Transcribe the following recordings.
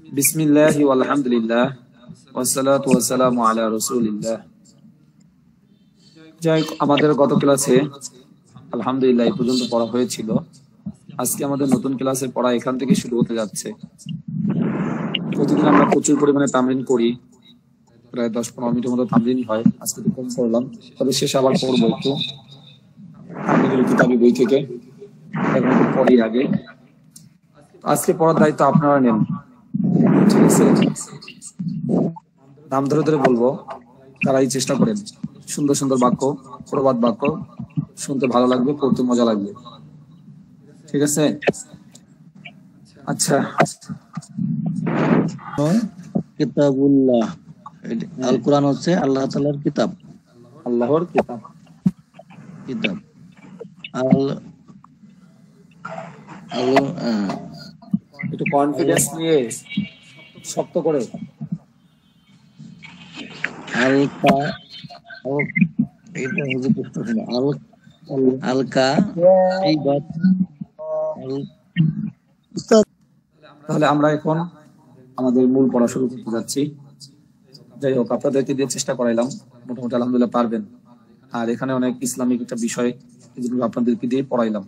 বিসমিল্লাহি ওয়াল হামদুলিল্লাহ ওয়াসসালাতু ওয়াসসালামু আলা রাসূলিল্লাহ। যাই আমাদের গত ক্লাসে আলহামদুলিল্লাহ এই পর্যন্ত পড়া হয়েছিল। আজকে আমাদের নতুন ক্লাসের পড়া এখান থেকে শুরু হতে যাচ্ছে। প্রতিদিন আমরা প্রচুর পরিমাণে তামরিন করি, প্রায় 10-15 মিনিটের মতো তামরিন হয়। আজকে তো কম করলাম, তবে শেষে আবার পড়বো একটু তামরিনের কিতাবি বই থেকে। এখন একটু পড়ি আগে। আজকে পড়ার দায়িত্ব আপনারা নেন, ঠিক আছে? নাম ধরে ধরে বলবো, তারাই চেষ্টা করেন। সুন্দর সুন্দর বাক্য, প্রবাদ বাক্য শুনতে ভালো লাগবে, পড়তে মজা লাগবে, ঠিক আছে? আচ্ছা, কিতাবুল্লাহ, আল কোরআন হচ্ছে আল্লাহ তাআলার কিতাব। আল্লাহর কিতাব কিতাব আল আল একটু কনফিডেন্স নিয়ে শক্ত করে। আলকা এটা হচ্ছে প্রশ্ন ছিল। আলকা এই বাত তাহলে আমরা এখন আমাদের মূল পড়া শুরু করতে যাচ্ছি। যাই হোক, আপনাদেরকে দিয়ে চেষ্টা করাইলাম, মোটামুটি আলহামদুলিল্লাহ পারবেন। আর এখানে অনেক ইসলামিক একটা বিষয়, এই জন্য আপনাদেরকে দিয়ে পড়াইলাম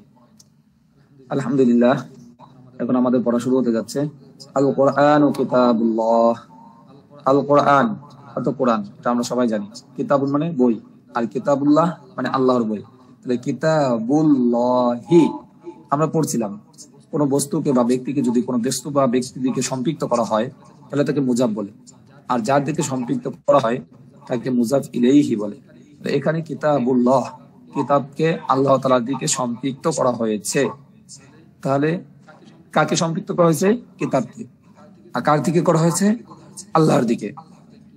আলহামদুলিল্লাহ। এখন আমাদের পড়া শুরু হতে যাচ্ছে। আল কোরআন ও কিতাবুল্লাহ। আল কোরআন অর্থ কোরআন, এটা আমরা সবাই জানি। কিতাবুল মানে বই, আর কিতাবুল্লাহ মানে আল্লাহর বই। তাহলে কিতাবুল্লাহি আমরা পড়ছিলাম, কোন বস্তুকে বা ব্যক্তিকে যদি কোনো বস্তু বা ব্যক্তির দিকে সম্পৃক্ত করা হয় তাহলে তাকে মুজাফ বলে, আর যার দিকে সম্পৃক্ত করা হয় তাকে মুজাফ ইলাইহি বলে। এখানে কিতাবুল্লাহ, কিতাবকে আল্লাহ তাআলার দিকে সম্পৃক্ত করা হয়েছে। তাহলে কাকে সম্পৃক্ত করা হয়েছে? কিতাবকে। আর কার দিকে করা হয়েছে? আল্লাহর দিকে।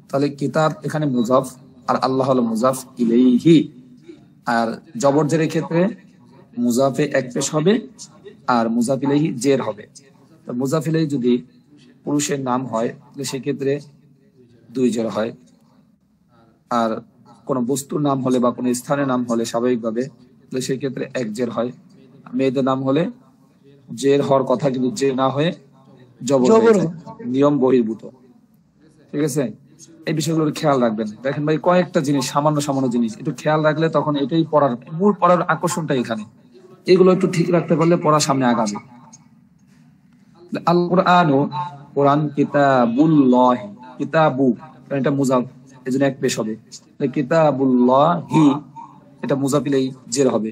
তাহলে কিতাব এখানে মুজাফ, আর আল্লাহ হলো মুজাফ ইলাইহি। আর জবর জেরের ক্ষেত্রে মুজাফে এক পেশ হবে, আর মুজাফ ইলাইহি জের হবে। তো মুজাফ ইলাইহি যদি পুরুষের নাম হয় তাহলে সেক্ষেত্রে 2 জের হয়, আর কোন বস্তুর নাম হলে বা কোন স্থানের নাম হলে স্বাভাবিকভাবে তাহলে সেক্ষেত্রে 1 জের হয়। মেয়েদের নাম হলে জের হওয়ার কথা, কিন্তু জের না হয়ে জবর হয়ে যায়, নিয়ম বহির্ভূত, ঠিক আছে? এই বিষয়গুলো খেয়াল রাখবেন। দেখেন ভাই, কয়েকটা জিনিস, সামান্য সামান্য জিনিস একটু খেয়াল রাখলে তখন এটাই পড়ার মূল, পড়ার আকর্ষণটা এখানে। এগুলো একটু ঠিক রাখতে পারলে পড়া সামনে আগাবে। আল কোরআন, কোরআন কিতাবুল্লাহ, কিতাবু এটা মুজাফ, এজন্য এক পেশ হবে। কিতাবুল্লাহি এটা মুজাফ ইলাইহি জের হবে।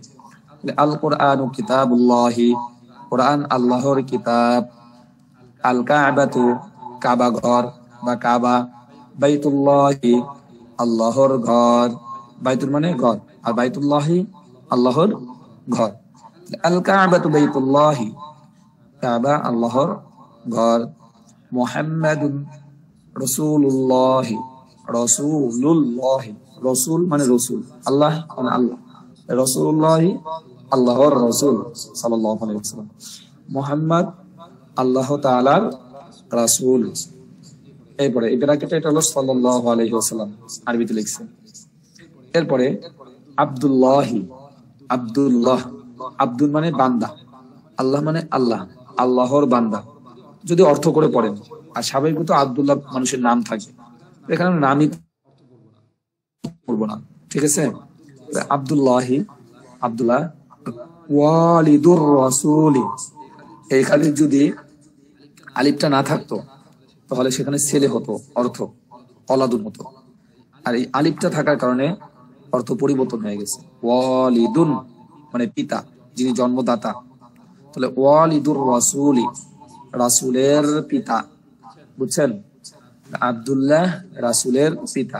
আল কোরআন কিতাবুল্লাহি, কোরআন আল্লাহর কিতাব। আল কাবাতু কাবা ঘর বা কাবা। বাইতুল্লাহি আল্লাহর ঘর, বাইতুল মানে ঘর, আর বাইতুল্লাহি আল্লাহর ঘর। আল কাবাতু বাইতুল্লাহি, কাবা আল্লাহর ঘর। মুহাম্মাদুন রাসূলুল্লাহি, রাসূলুল্লাহি, রাসূল মানে রাসূল, আল্লাহ মানে আল্লাহ, রাসূলুল্লাহি আল্লাহর রাসূল সাল্লাল্লাহু আলাইহি ওয়াসাল্লাম। মুহাম্মদ আল্লাহ তাআলার রাসূল। এরপরে এই ব্র্যাকেটে এটা হলো সাল্লাল্লাহু আলাইহি ওয়াসাল্লাম আরবিতে লিখছে। এরপরে আব্দুল্লাহি, আব্দুল্লাহ, আব্দুল মানে বান্দা, আল্লাহ মানে আল্লাহ, আল্লাহর বান্দা যদি অর্থ করে পড়েন। আর স্বাভাবিকত আব্দুল্লাহ মানুষের নাম থাকে, এখানে নামই পড়বো না, ঠিক আছে? আব্দুল্লাহি, আব্দুল্লাহ। ওয়ালিদুর রাসূলি, এইখানে যদি আলিফটা না থাকতো তাহলে সেখানে ছেলে হতো, অর্থ অলাদুন হতো। আর এই আলিফটা থাকার কারণে অর্থ পরিবর্তন হয়ে গেছে। ওয়ালিদুন মানে পিতা, যিনি জন্মদাতা। তাহলে ওয়ালিদুর রাসূলি, রাসূলের পিতা, বুঝছেন? আব্দুল্লাহ রাসূলের পিতা।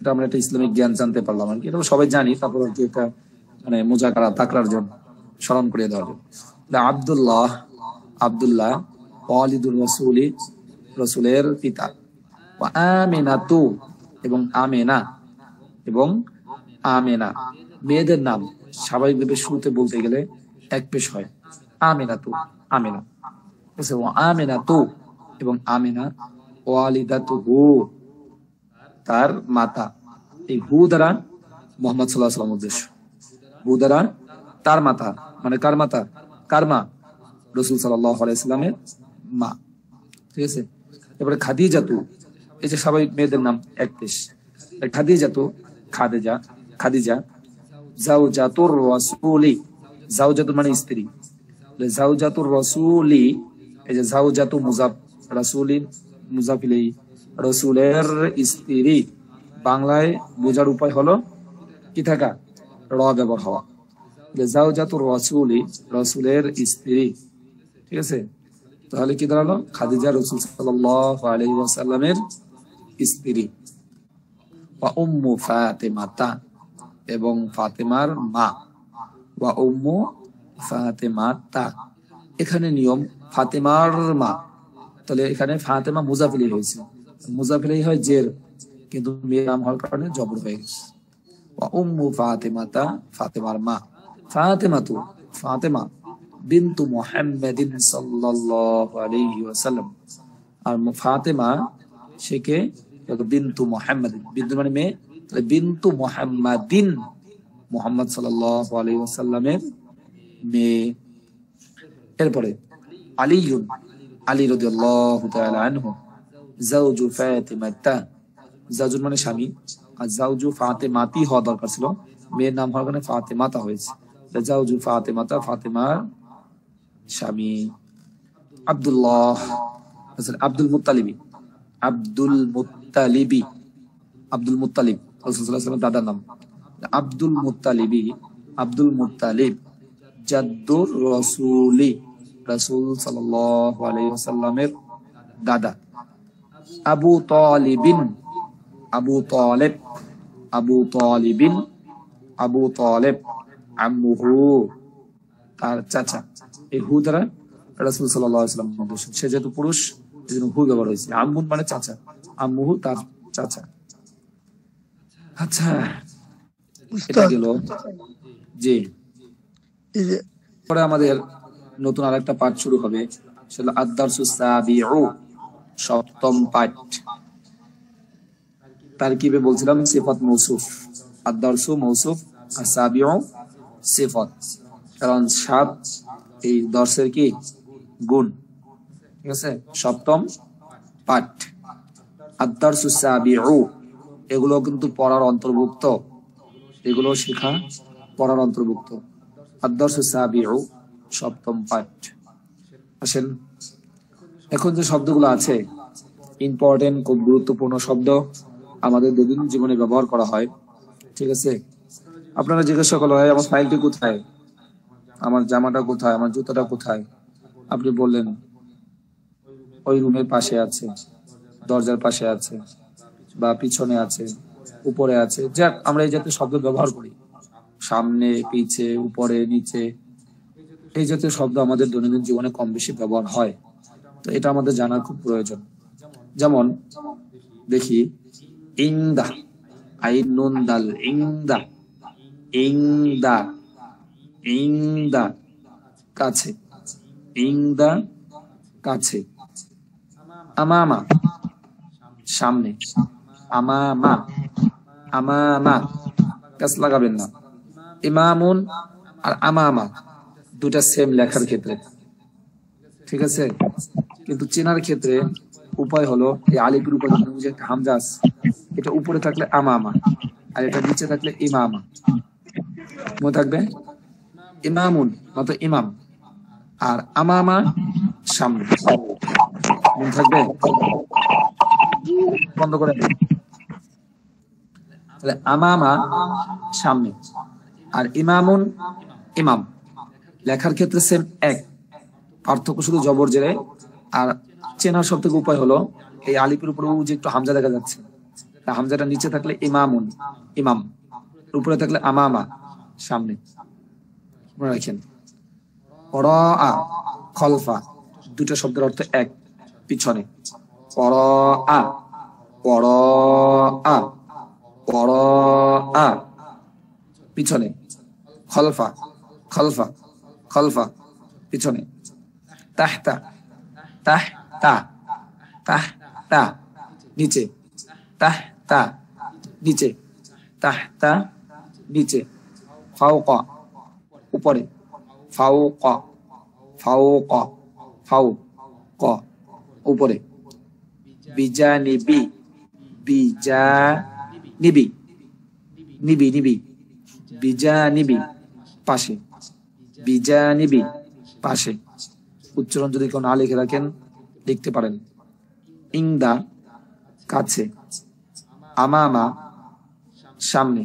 এটা আমরা একটা ইসলামিক জ্ঞান জানতে পারলাম আর কি, এটা সবাই জানি, তারপর আর কি একটা মানে মুজাকারা তাকরার জন্য, স্মরণ করিয়ে দেওয়ার জন্য। আব্দুল্লাহ, আব্দুল্লাহ ওয়ালিদুর রাসূলি, রাসূলের পিতা। ওয়া আমিনাতু এবং আমেনা, এবং আমেনা মেয়েদের নাম স্বাভাবিকভাবে শুরুতে বলতে গেলে এক পেশ হয়, আমিনাতু, আমিনা। ওয়া আমিনাতু এবং আমিনা। ওয়ালিদাতুহু তার মাতা। এই হু দ্বারা মুহাম্মদ সাল্লাল্লাহু আলাইহি ওয়াসাল্লাম উদ্দেশ্য। হু দ্বারা তার মাতা মানে কার মাতা? কার মা? রাসূল সাল্লাল্লাহু আলাইহি ওয়াসাল্লামের মা। ঠিক আছে। এবারে খাদিজাতু, এই যে স্বাভাবিক মেয়েদের নাম 31, খাদিজাতু, খাদিজা, খাদিজা, জাওজাতুর রাসূলি, জাওজাতু মানে স্ত্রী, জাওজাতুর রাসূলি, এই যে জাওজাতু মুজাফ, রাসূলি মুজাফ ইলাইহি, রাসূলের স্ত্রী, বাংলায় বোঝার উপায় হলো কি থাকা, র ব্যবহার হওয়া, জাওজাতুর রাসূলি, রাসূলের স্ত্রী, ঠিক আছে। তাহলে কি দাঁড়ালো, খাদিজা রাসূল সাল্লাল্লাহু আলাইহি ওয়াসাল্লামের স্ত্রী। ওয়া উম্মু ফাতিমাতা, এবং ফাতেমার মা, ওয়া উম্মু ফাতিমাতা, এখানে নিয়ম ফাতেমার মা, তাহলে এখানে ফাতেমা মুজাফ ইলাইহি হয়েছে, মুজাফ ইলাইহি হয় জের, কিন্তু মেয়ের নাম হওয়ার কারণে জবর হয়ে গেছে। ওয়া উম্মু ফাতিমাতা, ফাতেমার মা, ফাতেমাতু, ফাতেমা, বিনতু মুহাম্মাদিন সাল্লাল্লাহু আলাইহি ওয়াসাল্লাম, আর ফাতেমা সে কে, বিনতু মুহাম্মাদিন, বিনতু মানে মেয়ে, তাহলে বিনতু মুহাম্মাদিন, মুহাম্মদ সাল্লাল্লাহু আলাইহি ওয়াসাল্লামের মেয়ে। এরপরে আলীউন, আলী রাদিয়াল্লাহু তাআলা আনহু, জাওজু ফাতিমাতা, জাওজুন মানে স্বামী, আর জাওজু ফাতেমাতি হওয়া দরকার ছিল, মেয়ের নাম হওয়ার কারণে ফাতেমাতা হয়েছে, জাওজু ফাতেমাতা, ফাতেমার স্বামী। আব্দুল্লাহ, আব্দুল মুত্তালিবি, আব্দুল মুত্তালিবি, আব্দুল মুত্তালিব রাসূল সাল্লাল্লাহু আলাইহি ওয়াসাল্লামের দাদার নাম, আব্দুল মুত্তালিবি, আব্দুল মুত্তালিব, জাদ্দুর রাসূলি, রাসূল সাল্লাল্লাহু আলাইহি ওয়াসাল্লামের দাদা। আবু তালিবিন, আবু তালেব, আবু তালিবিন, আবু তালেব, আম্মুহু, তার চাচা, এই হু দ্বারা রাসূল সাল্লাল্লাহু আলাইহি ওয়াসাল্লাম, সে যেহেতু পুরুষ এজন্য হু ব্যবহার হয়েছে, আম্মুন মানে চাচা, আম্মুহু তার চাচা। আচ্ছা, এটা গেল। জি, পরে আমাদের নতুন আরেকটা পাঠ শুরু হবে, সেটা আদ-দারসুস সাবিউ, সপ্তম পাঠ। তারকিবে বলছিলাম সিফাত মৌসুফ, আদ-দারসু মৌসুফ, আর সাবিউ সিফাত, কারণ সাত এই দর্শের কি গুণ, ঠিক আছে। সপ্তম পাঠ আদ-দারসুস সাবিউ, এগুলো কিন্তু পড়ার অন্তর্ভুক্ত, এগুলো শেখা পড়ার অন্তর্ভুক্ত। আদ-দারসুস সাবিউ, সপ্তম পাঠ। আসেন, এখন যে শব্দগুলো আছে ইম্পর্টেন্ট, খুব গুরুত্বপূর্ণ শব্দ, আমাদের দৈনন্দিন জীবনে ব্যবহার করা হয়, ঠিক আছে। আপনারা জিজ্ঞাসা করা হয় আমার ফাইলটি কোথায়, আমার জামাটা কোথায়, আমার জুতাটা কোথায়, আপনি বললেন ওই রুমের পাশে আছে, দরজার পাশে আছে, বা পিছনে আছে, উপরে আছে, যাক আমরা এই জাতীয় শব্দ ব্যবহার করি, সামনে, পিছে, উপরে, নিচে, এই জাতীয় শব্দ আমাদের দৈনন্দিন জীবনে কম বেশি ব্যবহার হয়, তো এটা আমাদের জানার খুব প্রয়োজন। যেমন দেখি, ইংদা, আইন নুন দাল, ইংদা, ইংদা, ইংদা, কাছে, ইংদা, কাছে। আমামা, সামনে, আমামা, আমামা, কাছ লাগাবেন না। ইমামুন আর আমামা দুটা সেম লেখার ক্ষেত্রে, ঠিক আছে, কিন্তু চেনার ক্ষেত্রে উপায় হলো এই আলিফের উপরে যে হামজা আছে, এটা উপরে থাকলে আমামা, আর এটা নিচে থাকলে ইমামা, মনে থাকবে। ইমামুন মাত্র ইমাম, আর আমামা সামনে, মনে থাকবে। বন্ধ করে, তাহলে আমামা সামনে, আর ইমামুন ইমাম, লেখার ক্ষেত্রে সেম এক, পার্থক্য শুধু জবর জেরে। আর চেনার সব থেকে উপায় হলো এই আলিফের উপরে যে একটু হামজা দেখা যাচ্ছে, হামজাটা নিচে থাকলে ইমামুন ইমাম, উপরে থাকলে আমামা সামনে, মনে রাখেন। পরআ খলফা, দুটো শব্দের অর্থ এক, পিছনে। পরআ, পরআ, পরআ, পিছনে। খলফা, খলফা, খলফা, পিছনে। তাহতা, তাহতা, তাহতা, নিচে। তাহতা, নিচে। তাহতা, নিচে। ফাওকা, উপরে। ফাওকা, ফাওকা, ফাওকা, উপরে। বিজানিবি, বিজানিবি, নিবি নিবি, বিজানিবি পাশে, বিজানিবি পাশে। উচ্চারণ যদি কেউ না লিখে রাখেন লিখতে পারেন। ইংদা কাছে, আমামা সামনে,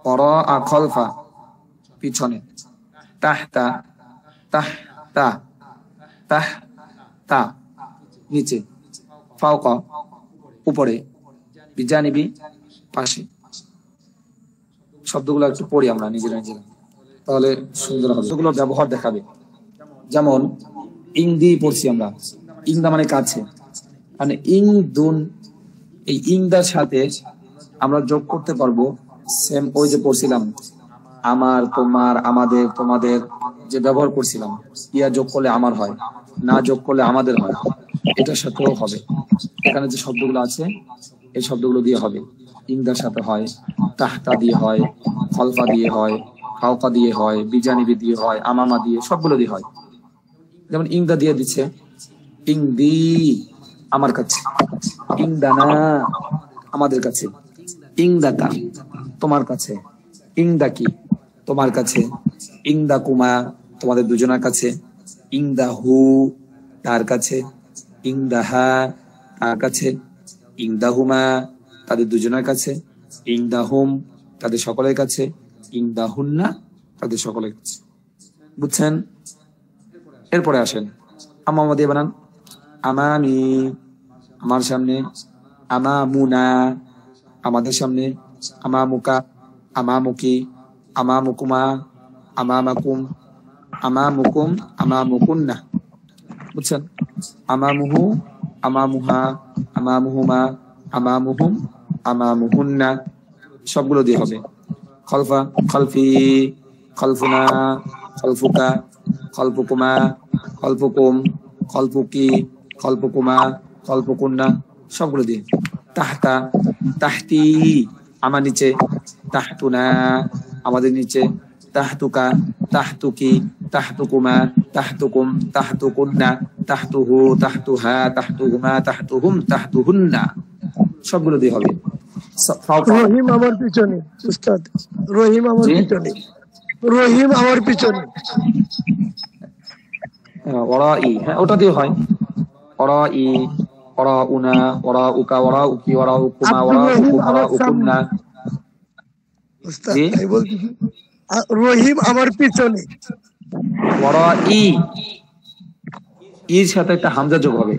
পরা খলফা পিছনে, তাহতা তাহতা তাহতা নিচে, ফাওকা উপরে, বিজানিবি পাশে। শব্দগুলো একটু পড়ি আমরা নিজেরা নিজেরা, তাহলে সুন্দর হবে। শব্দগুলো ব্যবহার দেখাবে। যেমন ইং দিয়ে পড়ছি আমরা, ইংদা মানে কাছে, মানে ইং দুন, এই ইংদার সাথে আমরা যোগ করতে পারবো সেম ওই যে পড়ছিলাম আমার, তোমার, আমাদের, তোমাদের যে ব্যবহার করছিলাম, ইয়া যোগ করলে আমার হয়, না যোগ করলে আমাদের হয়, এটার সাথেও হবে। এখানে যে শব্দগুলো আছে এই শব্দগুলো দিয়ে হবে। ইংদার সাথে হয়, তাহতা দিয়ে হয়, খলফা দিয়ে হয়, ফাওকা দিয়ে হয়, বিজানিবি দিয়ে হয়, আমামা দিয়ে, সবগুলো দিয়ে হয়। যেমন ইংদা দিয়ে দিচ্ছে, ইংদি আমার কাছে, ইংদানা আমাদের কাছে, ইংদাকা তোমার কাছে, ইংদাকি তোমার কাছে, ইংদাকুমা তোমাদের দুজনের কাছে, ইংদাহু তার কাছে, ইংদাহা তার কাছে, ইংদাহুমা তাদের দুজনের কাছে, ইংদাহুম তাদের সকলের কাছে, ইংদাহুন্না তাদের সকলের কাছে। বুঝছেন? এরপরে আসেন আমামা দিয়ে বানান। আমামি আমার সামনে, আমামুনা আমাদের সামনে, আমামুকা আমামুকি, আমামুকুমা আমামাকুম, আমামুকুম আমামুকুন্না। বুঝছেন? আমামুহু আমামুহা আমামুহুমা আমামুহুম আমামুহুন্না, সবগুলো দিয়ে হবে। খলফা খলফি, খলফুনা, খলফুকা, খলফুকুমা, খলফুকুম, খলফুকি, খলফুকুমা, খলফুকুন্না, সবগুলো দিয়ে। তাহতা তাহতি আমার নিচে, তাহতুনা আমাদের নিচে, তাহতুকা তাহতুকি, তাহতুকুমা, তাহতুকুম, তাহতুকুন্না, তাহতুহু, তাহতুহা, তাহতুহুমা, তাহতুহুম, তাহতুহুন্না, সবগুলো দিয়ে হবে। রহিম আমার পিছনে উস্তাদ, রহিম আমার পিছনে, রহিম আমার পিছনে। ওরাই, হ্যাঁ ওটা দিয়ে হয়। ওরাই, ওরা উনা, ওরা উকা, ওরা উকি, ওরা উকুমা, ওরা উকুম, ওরা উকুন্না। উস্তাদ তাই বলতেছি, রহিম আমার পিছনে। ওরাই, ইর সাথে একটা হামজা যোগ হবে,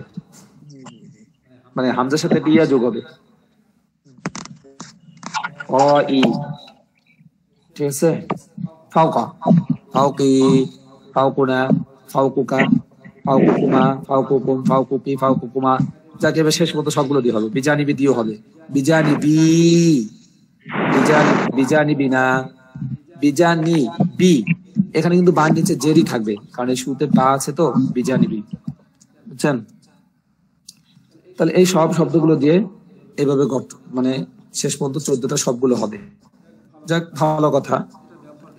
মানে হামজার সাথে একটা ইয়া যোগ হবে। ওরাই, ঠিক আছে? ফাওকা ফাওকি, ফাওকুনা, ফাওকুকা, ফাওকুকুমা, ফাওকুকুম, ফাওকুকি, ফাওকুকুমা, যাকে এবার শেষ মতো সবগুলো দিয়ে হবে। বিজানিবি দিয়েও হবে, বিজানিবি, বিজানিবি না, বিজানি বি, এখানে কিন্তু বান নিচে জেরি থাকবে কারণ এই শুরুতে টা আছে তো, বিজানিবি। বুঝছেন? তাহলে এই সব শব্দগুলো দিয়ে এইভাবে মানে শেষ পর্যন্ত 14টা সবগুলো হবে। যাক, ভালো কথা।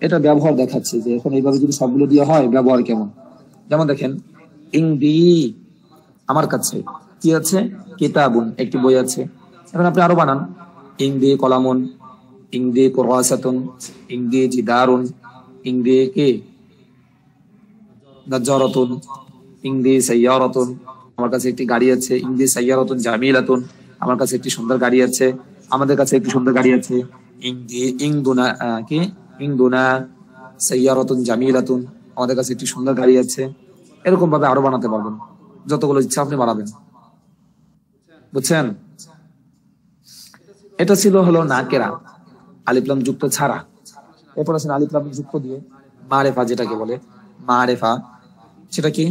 এটা ব্যবহার দেখাচ্ছে যে এখন এইভাবে যদি সবগুলো দিয়ে হয় ব্যবহার কেমন। যেমন দেখেন, ইংদি আমার কাছে কি আছে, কিতাবুন একটি বই আছে। এখন আপনি আরো বানান, ইংদি কলামুন, ইংদি কুরআসাতুন, ইংদি জিদারুন, ইংদি কি নাজ্জারাতুন, ইংদি সাইয়ারাতুন আমার কাছে একটি গাড়ি আছে, ইংদি সাইয়ারাতুন জামিলাতুন আমার কাছে একটি সুন্দর গাড়ি আছে, আমাদের কাছে একটি সুন্দর গাড়ি আছে। ইংদি ইংদুনা কি ইংদুনা সাইয়ারাতুন জামিলাতুন আমাদের কাছে একটি সুন্দর গাড়ি আছে। এরকম ভাবে আরো বানাতে পারবেন, যতগুলো ইচ্ছা আপনি বানাবেন। বুঝছেন? এটা ছিল হলো নাকেরা, আলিফলাম যুক্ত ছাড়া। এরপর আছেন আলিফলাম যুক্ত দিয়ে মারেফা, যেটাকে বলে মারেফা। সেটা কি?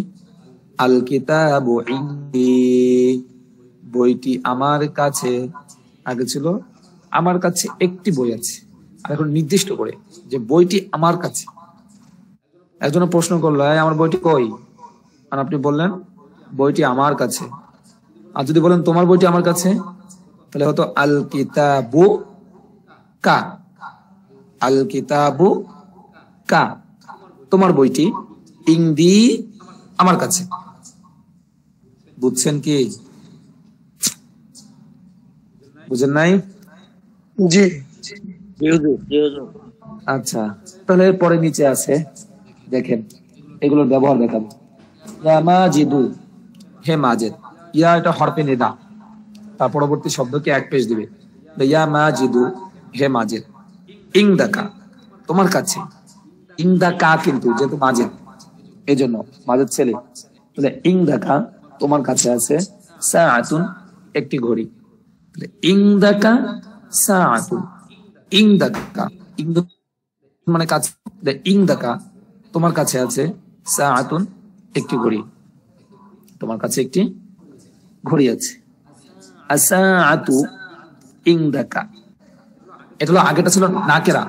আল কিতাবু ইনদি, বইটি আমার কাছে। আগে ছিল আমার কাছে একটি বই আছে, আর এখন নির্দিষ্ট করে যে বইটি আমার কাছে। একজন প্রশ্ন করলো, আমার বইটি কই? আর আপনি বললেন বইটি আমার কাছে। আর যদি বলেন তোমার বইটি আমার কাছে, তাহলে হয়তো আল কিতাবু কা, আল কিতাবু কা তোমার বইটি, ইংদি আমার কাছে। বুঝছেন কি? বুঝেন নাই? জি জি হুজুর, জি হুজুর। আচ্ছা, তাহলে পরে নিচে আছে, দেখেন এগুলোর ব্যবহার দেখাবো। ইয়া মাজিদু, হে মাজেদ। ইয়া এটা হরফে নিদা, তার পরবর্তী শব্দকে এক পেশ দিবে। ইয়া মাজিদু, হে মাজেদ। ইংদাকা, তোমার কাছে। ইংদাকা কিন্তু যেহেতু মাজেদ, এই জন্য মাজেদ ছেলে, তাহলে ইংদাকা তোমার কাছে আছে সাআতুন, একটি ঘড়ি। ইংদাকা সাআতুন, ইংদাকা, ইংদা মানে কাছে, ইংদাকা তোমার কাছে আছে সাআতুন, একটি ঘড়ি। তোমার কাছে একটি ঘড়ি আছে। আসাআতু ইংদাকা, এটা হলো, আগেটা ছিল নাকেরা,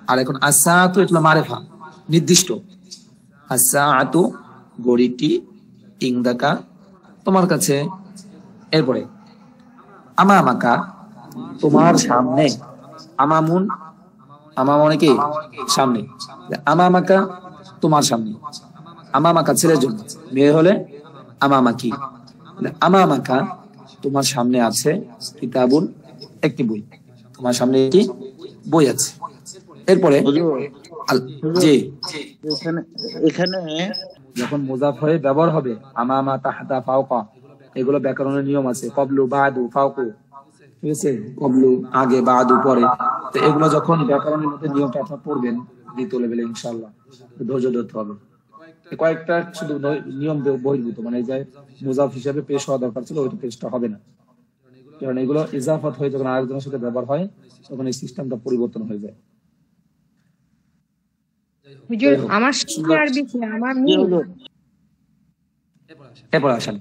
আর এখন আসাআতু এটা হলো মারিফা, নির্দিষ্ট। আসাআতু ঘড়িটি, ইংদাকা তোমার কাছে। এরপরে আমামাকা তোমার সামনে। আমামুন, আমামনে কি সামনে, আমামাকা তোমার সামনে। আমামাকা ছেলের জন্য, মেয়ে হলে আমামাকি। আমামাকা তোমার সামনে আছে কিতাবুন, একটি বই। তোমার সামনে একটি বই আছে। এরপরে হুজুর, জি, এখানে এখানে যখন মুজাফ হয়ে ব্যবহার হবে আমামা, তাহতা, ফাওকা, এগুলো ব্যাকরণের নিয়ম আছে। কবলু, বাদু, ফাওকু, ঠিক আছে, কবলু আগে, বাদু পরে। তো এগুলো যখন ব্যাকরণের মধ্যে নিয়মটা আপনার পড়বেন দ্বিতীয় লেভেলে, ইনশাআল্লাহ ধৈর্য ধরতে হবে। কয়েকটা শুধু নিয়ম বহির্ভূত, মানে এই যে মুজাফ হিসেবে পেশ হওয়া দরকার ছিল, ওইটা পেশটা হবে না, কারণ এগুলো ইজাফাত হয়ে যখন আরেকজনের সাথে ব্যবহার হয় তখন এই সিস্টেমটা পরিবর্তন হয়ে যায়। হুজুর আমার শিক্ষা আর বেশি আমার জি মিল হুজুর। এরপরে আসেন,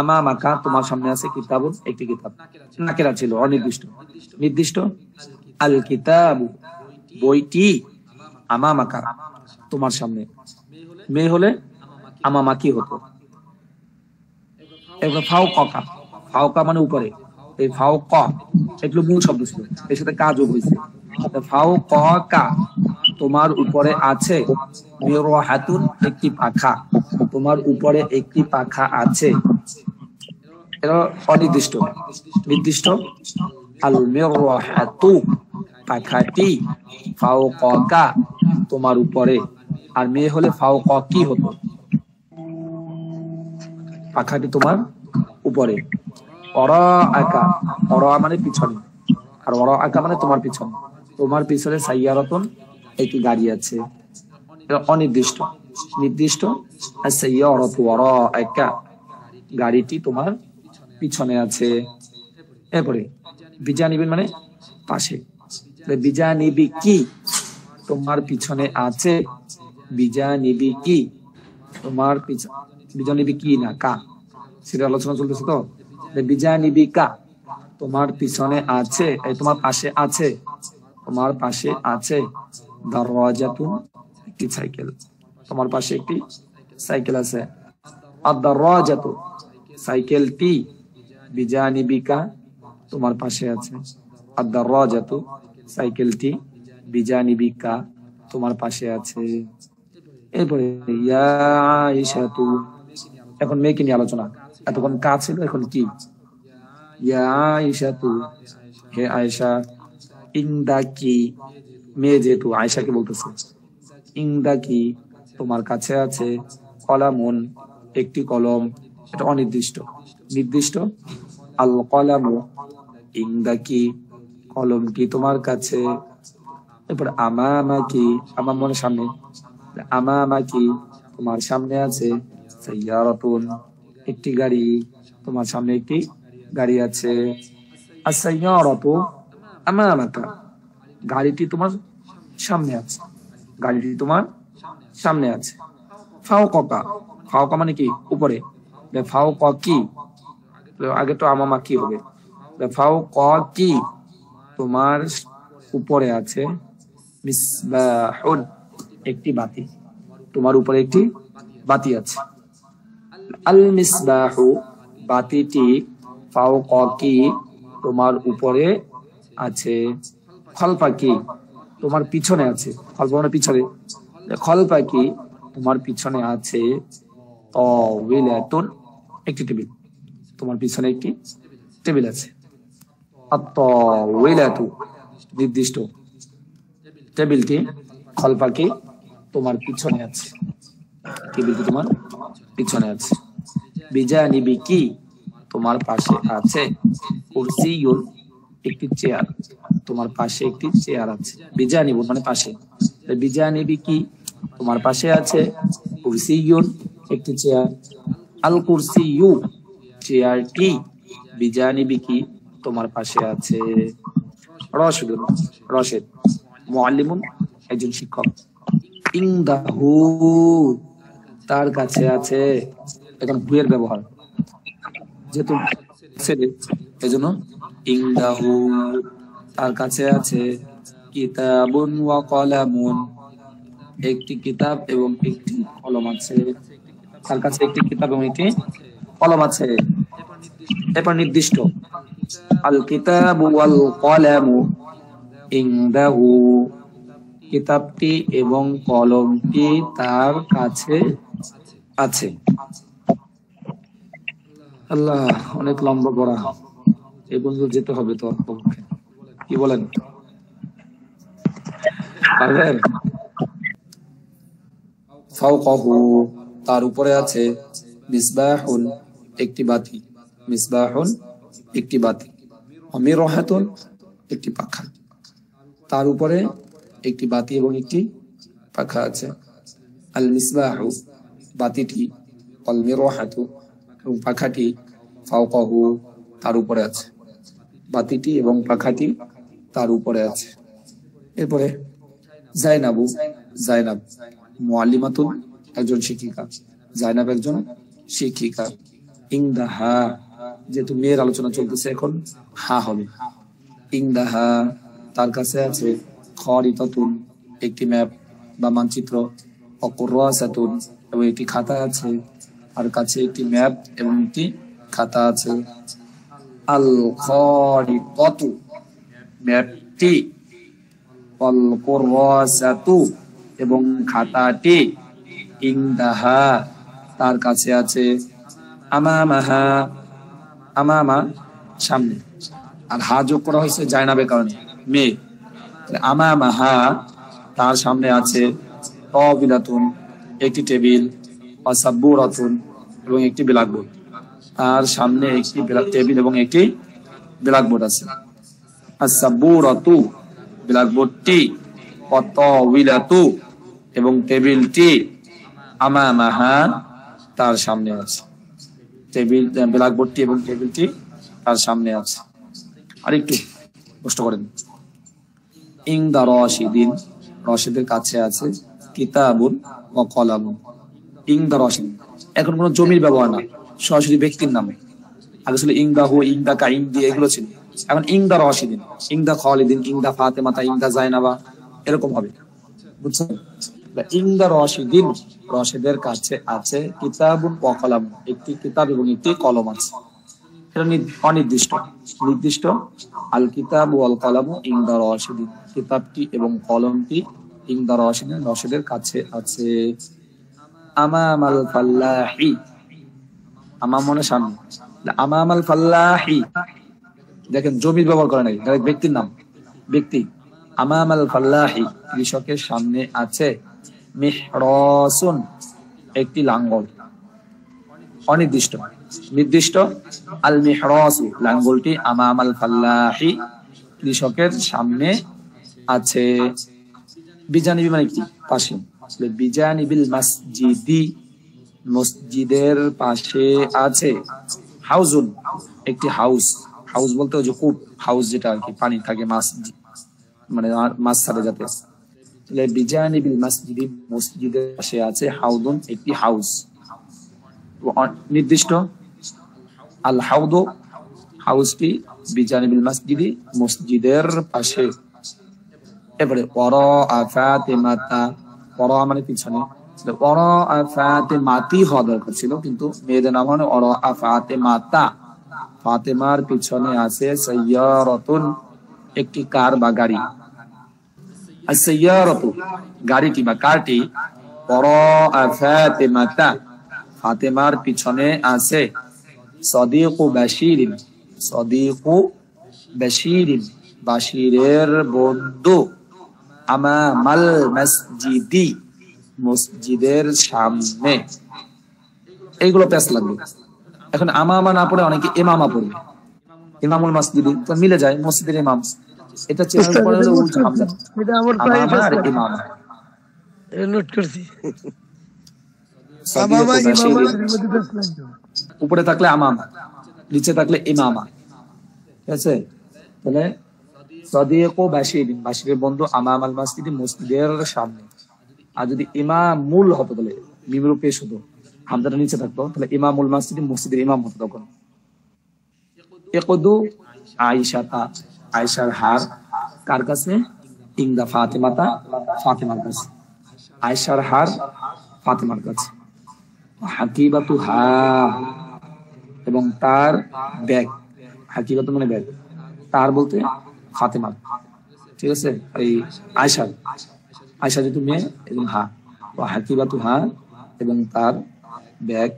আমামাকা তোমার সামনে আছে কিতাবুন, একটি কিতাব। নাকেরা ছিল, অনির্দিষ্ট। নির্দিষ্ট, আল কিতাবু বইটি, আমামাকা তোমার সামনে। মেয়ে হলে আমামাকি হতো। এরপরে ফাওকা, ফাওকা মানে উপরে। এই ফাওকা এগুলো মূল শব্দ ছিল, এর সাথে কাজ যোগ হয়েছে। ফাওকা তোমার উপরে আছে, মিরহাতুন একটি পাখা, তোমার উপরে একটি পাখা আছে। এটা অনির্দিষ্ট। নির্দিষ্ট, আল মিরহাতু পাখাটি, ফাওকা তোমার উপরে। আর মেয়ে হলে ফাওকা কি হতো, পাখাটি তোমার উপরে। অরা আকা, অরা মানে পিছনে, আর অরা আকা মানে তোমার পিছনে। তোমার পিছনে সাইয়ারাতুন একটি গাড়ি আছে। এটা অনির্দিষ্ট। নির্দিষ্ট, আর সাইয়ারাতু ওয়ারা আকা গাড়িটি তোমার পিছনে আছে। এরপরে বিজানিবিন মানে পাশে। বিজানিবি কি তোমার পিছনে আছে, বিজানিবি কি তোমার পিছনে, বিজানিবি কি না কা, সেটা আলোচনা চলতেছে। তো বিজানিবি কা তোমার পিছনে আছে, এই তোমার পাশে আছে, তোমার পাশে আছে। দারওয়াজাতুন একটি সাইকেল, তোমার পাশে একটি সাইকেল আছে। আদ-দারওয়াজাতু সাইকেলটি, বিজানিবিকা তোমার পাশে আছে। আদ-দারওয়াজাতু সাইকেলটি, বিজানিবিকা তোমার পাশে আছে। এরপরে ইয়া আয়েশাতু, এখন মেয়েকে নিয়ে আলোচনা। এতক্ষণ কা ছিল, এখন কি। ইয়া আয়েশাতু, হে আয়েশা। ইনদাকি মেয়ে যেহেতু আয়েশাকে বলতেছে, ইনদাকি তোমার কাছে আছে কলামুন একটি কলম। এটা অনির্দিষ্ট। নির্দিষ্ট, আল কলামু ইনদাকি কলমটি তোমার কাছে। এরপর আমামাকি, আমার মনে সামনে, আমামাকি তোমার সামনে আছে সাইয়ারাতুন একটি গাড়ি, তোমার সামনে একটি গাড়ি আছে। আস-সাইয়ারাতু আমামাকা গাড়িটি তোমার সামনে আছে, গাড়িটি তোমার সামনে আছে। ফাওকা, ফাওকা মানে কি উপরে। ফাওকা কি, আগে তো আমামা কি হবে। ফাওকা কি তোমার উপরে আছে। মিসবাহুন একটি বাতি, তোমার উপরে একটি বাতি আছে। আল মিসবাহু বাতিটি, ফাওকা কি তোমার উপরে আছে। খলফা কি তোমার পিছনে আছে, খলফা মানে পিছনে। খলফা কি তোমার পিছনে আছে। তাওইলাতুন একটি টেবিল, তোমার পিছনে একটি টেবিল আছে। আত-তাওয়িলাতু নির্দিষ্ট, টেবিলটি খলফাকি তোমার পিছনে আছে, টেবিলটি তোমার পিছনে আছে। বিজানিবিকি তোমার পাশে আছে, কুরসিয়ুন একটি চেয়ার, তোমার পাশে একটি চেয়ার আছে। বিজানিবুন মানে পাশে, বিজানিবিকি তোমার পাশে আছে, কুরসিয়ুন একটি চেয়ার। আল কুরসিয়ু চেয়ারটি, বিজানিবিকি তোমার পাশে আছে। রশিদুন রশেদ, মুআল্লিমুন একজন শিক্ষক। ইনদাহু তার কাছে আছে, এখন হুয়ের ব্যবহার, যেহেতু এজন্য ইনদাহু তার কাছে আছে। কিতাবুন ওয়া কলামুন একটি কিতাব এবং একটি কলম আছে, তার কাছে একটি কিতাব এবং একটি কলম আছে। এরপর নির্দিষ্ট, আল কিতাবু ওয়াল কলামু ইনদাহু কিতাবটি এবং কলমটি তার কাছে আছে। আল্লাহ, অনেক লম্বা পড়া, এই পর্যন্ত যেতে হবে তো পক্ষে, কি বলেন পারবেন? ফাওকাহু তার উপরে আছে, মিসবাহুন একটি বাতি, মিসবাহুন একটি বাতি, মিরহাতুন একটি পাখা, তার উপরে একটি বাতি এবং একটি পাখা আছে। আল মিসবাহু বাতিটি, আল মিরহাতু এবং পাখাটি, ফাওকাহু তার উপরে আছে, বাতিটি এবং পাখাটি তার উপরে আছে। এরপরে জাইনাবু জাইনাব মুআল্লিমাতুন একজন শিক্ষিকা, জাইনাব একজন শিক্ষিকা। ইনদাহা যেহেতু মেয়ের আলোচনা চলতেছে এখন হা হবে। ইনদাহা তার কাছে আছে, খারিতাতুন একটি ম্যাপ বা মানচিত্র, অকুরাসাতুন এবং একটি খাতা আছে, আর কাছে একটি ম্যাপ এবং একটি খাতা আছে। আল খারিতাতু ম্যাপটি, আল কুরাসাতু এবং খাতাটি, ইনদাহা তার কাছে আছে। আমামাহা আমামা সামনে, আর হা যোগ করা হয়েছে জাইনাবের কারণে, মেয়ে। আমামাহা তার সামনে আছে, তাবিলাতুন একটি টেবিল, ওয়াসাব্বুরাতুন এবং একটি ব্ল্যাকবোর্ড, তার সামনে একটি টেবিল এবং একটি ব্ল্যাকবোর্ড আছে। আস-সাব্বুরাতু ব্ল্যাকবোর্ডটি, ওয়াত-তাবিলাতু এবং টেবিলটি, আমামাহা তার সামনে আছে, টেবিল ব্ল্যাকবোর্ডটি এবং টেবিলটি তার সামনে আছে। আর একটু কষ্ট করেন। ইনদা রাশিদিন রশিদের কাছে আছে, কিতাবুন ওয়া কলামুন। ইনদা রাশিদ এখন কোনো জমির ব্যবহার না, সরাসরি ব্যক্তির নামে। আগে ছিল ইনদাহু, ইনদাকা, ইনদি এগুলো ছিল, এখন ইনদা রাশিদিন, ইনদা খালিদিন, ইনদা ফাতেমাতা, ইনদা জাইনাবা এরকম হবে, বুঝছেন? ইনদা রাশিদিন রশিদের কাছে আছে, কিতাবুন ওয়া কলামুন একটি কিতাব এবং একটি কলম আছে। এটা অনির্দিষ্ট। নির্দিষ্ট, আল কিতাবু ওয়াল কলামু ইনদা রাশিদিন কিতাবটি এবং কলমটি ইনদা রাশিদিন রশিদের কাছে আছে। আমামাল ফাল্লাহি আমাম মানে সামনে, আমামাল ফাল্লাহি দেখেন জমির ব্যবহার করে নাই, ব্যক্তির নাম, ব্যক্তি। আমামাল ফাল্লাহি কৃষকের সামনে আছে, মিহরাসুন একটি লাঙ্গল। অনির্দিষ্ট। নির্দিষ্ট, আল মিহরাসু লাঙ্গলটি আমামাল ফাল্লাহি কৃষকের সামনে আছে। বিজানিবি মানে কি পাশে, বিজানিবিল মসজিদি মসজিদের পাশে আছে। হাউজুন একটি হাউস, হাউস বলতে ওই যে কূপ, হাউস যেটা আর কি পানি থাকে, মাছ মানে মাছ ছাড়ে যাতে। বিজানিবিল মসজিদি মসজিদের পাশে আছে, হাউদুন একটি হাউস। নির্দিষ্ট, আল হাউদু হাউসটি, বিজানিবিল মসজিদি মসজিদের পাশে। এবারে ওয়ারাআ ফাতিমাতা, ওয়ারাআ মানে পিছনে, ওয়ারাআ ফাতিমাতি হওয়া দরকার ছিল, কিন্তু মেয়েদের নাম মানে ওয়ারাআ ফাতিমাতা। ফাতেমার পিছনে আছে সাইয়ারাতুন একটি কার বা গাড়ি। as-sayyaratu গাড়িটি বা কারটি, ওয়ারাআ ফাতিমাতা ফাতেমার পিছনে আছে। সাদিকু বাশিরিন সাদিকু বাশিরিন বাশিরের বন্ধু, আমামাল মসজিদি মসজিদের সামনে। এইগুলো প্যাস লাগবে। এখন আমামা না পড়ে অনেকে ইমামা পড়বে, ইমামুল মসজিদি, তো মিলে যায় মসজিদের ইমাম। এটা চেষ্টা করে হলো উল্টো হামজা, এটা আমার প্রায় আমামা আর ইমামা। নোট করছি। সাদিয়াতু বাশিরিন, এর মধ্যে বেশ লাগবে। উপরে থাকলে আমামা, নিচে থাকলে ইমামা, ঠিক আছে? তাহলে সাদিয়াতু বাশিরিন বাশিরের বন্ধু, আমামাল মসজিদি মসজিদের সামনে। আর যদি ইমামুল হতো তাহলে মিমের পেশ হতো, হামজাটা নিচে থাকতো, তাহলে ইমামুল মসজিদি মসজিদের ইমাম হতো তখন। ইকদু আয়েশাতা আয়েশার হার কার কাছে? ইনদা ফাতিমাতা ফাতিমার কাছে। আয়েশার হার ফাতিমার কাছে। হাকিবাতু হা এবং তার ব্যাগ, হাকিবাতু মানে ব্যাগ, তার বলতে ফাতিমার, ঠিক আছে? এই আয়েশার, আয়েশা যেহেতু মেয়ে এবং হা, হাকিবাতু হা এবং তার ব্যাগ,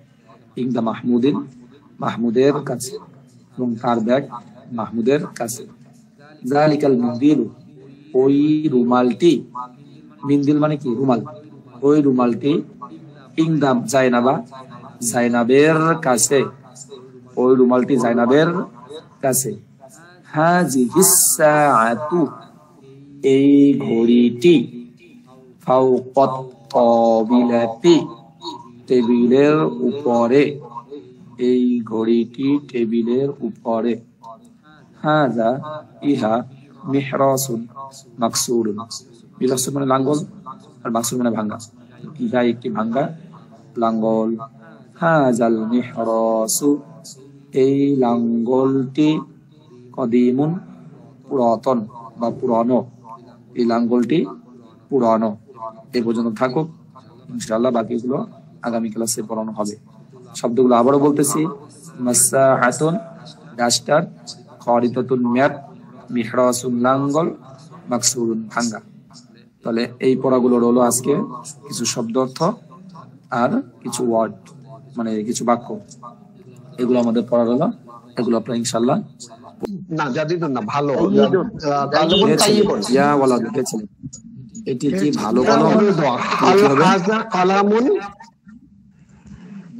ইনদা মাহমুদিন মাহমুদের কাছে, এবং তার ব্যাগ মাহমুদের কাছে। জালিকাল মিন্দিলু ওই রুমালটি, মিন্দিল মানে কি? রুমাল। ওই রুমালটি ইনদাম জাইনাবা জাইনাবের কাছে, ওই রুমালটি জাইনাবের কাছে। হাযিহিস সাআতু এই ঘড়িটি, ফাওকাত তাবিলাতি টেবিলের উপরে, এই ঘড়িটি টেবিলের উপরে। হাযা ইহা মিহরাসুন মাকসুরুন, মিহরাসুন মানে লাঙ্গল আর মাকসুর মানে ভাঙা। ইহা একটি ভাঙা লাঙ্গল। হাযাল মিহরাসু এই লাঙ্গলটি, কদিমুন পুরাতন বা পুরানো, এই লাঙ্গলটি পুরানো। এই পর্যন্ত থাকুক, ইনশাআল্লাহ বাকিগুলো আগামী ক্লাসে পড়ানো হবে। শব্দগুলো আবারও বলতেছি। মাসাহাতুন ডাস্টার, খারিতাতুন ম্যাপ, মিহরাসুন লাঙ্গল, মাকসুরুন ভাঙ্গা। তাহলে এই পড়াগুলো হলো আজকে কিছু শব্দ অর্থ আর কিছু ওয়ার্ড, মানে কিছু বাক্য, এগুলো আমাদের পড়ার হলো। এগুলো আপনারা ইনশাআল্লাহ না জাদিদুন না, ভালো ইয়া ওয়ালা দেখেছিলেন। এটি কি ভালো কলম? কালামুন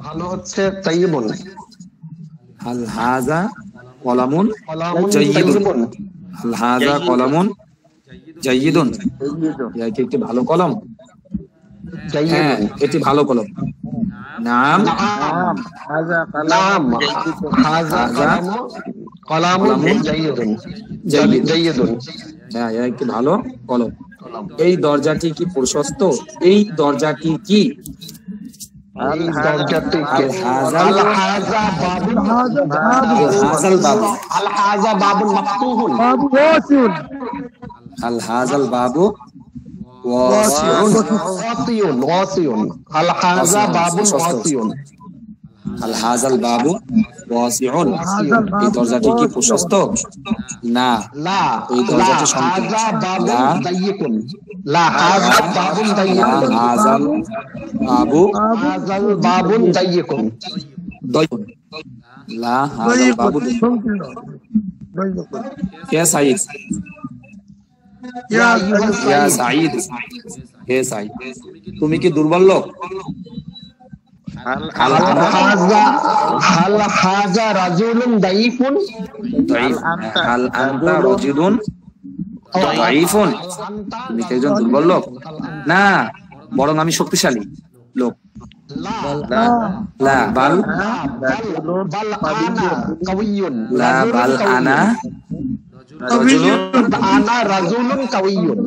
ভালো হচ্ছে তাইয়িবুন। হাল হাযা কলামুন কালামুন জাইয়িদুন, তাইয়িবুন। হাল হাযা কলামুন জাইয়িদুন, ইয়া কি একটি ভালো কলম? হ্যাঁ, এটি ভালো কলম। নাম নাম হাযা কালামুন জাইয়িদুন জাইয়িদুন। হ্যাঁ, ইয়া একটি ভালো কলম। এই দরজাটি কি প্রশস্ত? এই দরজাটি কি? এই দরজাটি আল হাযাল আল হাযা বাবুন হাযাল বাবু, আল হাযা বাবুন মাফতুহুন। বাবু ওয়াসিউন, আল হাযাল বাবু ওয়াসিউন, ওয়াসিউন ওয়াসিউন। আল হাযা বাবুন ওয়াসিউন। আল হাযাল বাবু ওয়াসিউন, এই দরজাটি কি প্রশস্ত? না, লা এই দরজাটি সংকীর্ণ। হাযা বাবুন লা দাইয়িকুন। লা হাযা বাবুন লা দাইয়িকুন। হাযাল বাবু হাযাল বাবুন দাইয়িকুন। দাইয়ুন, লা হাযাল বাবু দাইয়ুন। সংকীর্ণ, দাইয়ুন। হে সাঈদ, ইয়া ইয়া সাঈদ, হে সাঈদ, তুমি কি দুর্বল লোক? হাল আনা হাল হাযা রাজুলুন দাইফুন। দাঈফ, হাল আনতা রাজুলুন দাঈফুন, তুমি কি একজন দুর্বল লোক? না, বরং আমি শক্তিশালী লোক। লা বাল বাল আনা কাওয়ুন। লা বাল আনা রাজুলুন আনা রাজুলুন কাওয়ুন।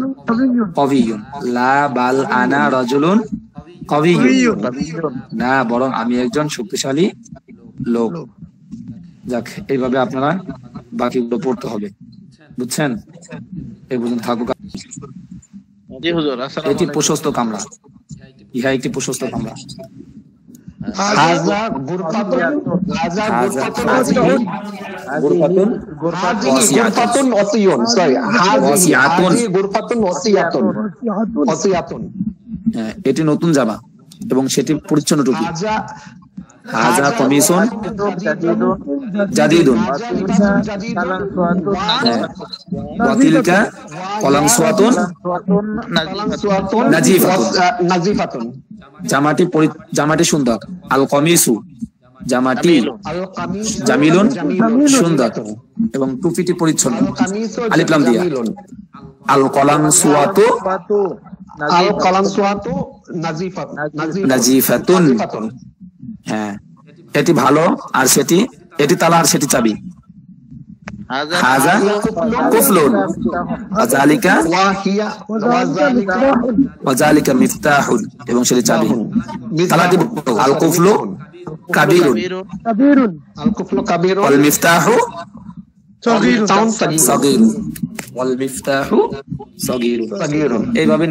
কবিয়ুন, লা বাল আনা রাজুলুন কবিয়ুন, না বরং আমি একজন শক্তিশালী লোক। যাক, এইভাবে আপনারা বাকিগুলো পড়তে হবে, বুঝছেন? এই পর্যন্ত থাকুক। জি হুজুর, আসসালামু এটি আলাইকুম। প্রশস্ত কামরা, ইহা একটি প্রশস্ত কামরা। হাযা গুরফাতুন। হাযা হাযা গুরফাতুন হাযিহি গুরফাতুন গুরফাতুন ওয়াসিয়ুন। সরি, ওয়াসিআতুন। হাযি গুরফাতুন ওয়াসিয়াতুন। ওয়াসিয়াতুন। এটি নতুন জামা এবং সেটি পরিচ্ছন্ন টুপি। হাযা হাজা কমিসুন জাদিদুন, হ্যাঁ, ওয়াতিলকা কলামসুয়াতুন নাজিফাতুন, জামাটি সুন্দর। আল কমিসু জামাটি জামিলুন সুন্দর এবং টুপিটি পরিচ্ছন্ন। আলিফ লাম দিয়া। আল কলামসুয়াতু নাজিফাতুন, হ্যাঁ, এটি ভালো আর এটি তালা আর সেটি চাবি। হাজা কুফলুন ওয়াজালিকা মিফতাহুন, এবং সেটি চাবি। তালাটি আল কুফলু কাবীরুন ওয়াল মিফতাহু সাগীরুন, ওয়াল মিফতাহু সাগীরুন। এইভাবে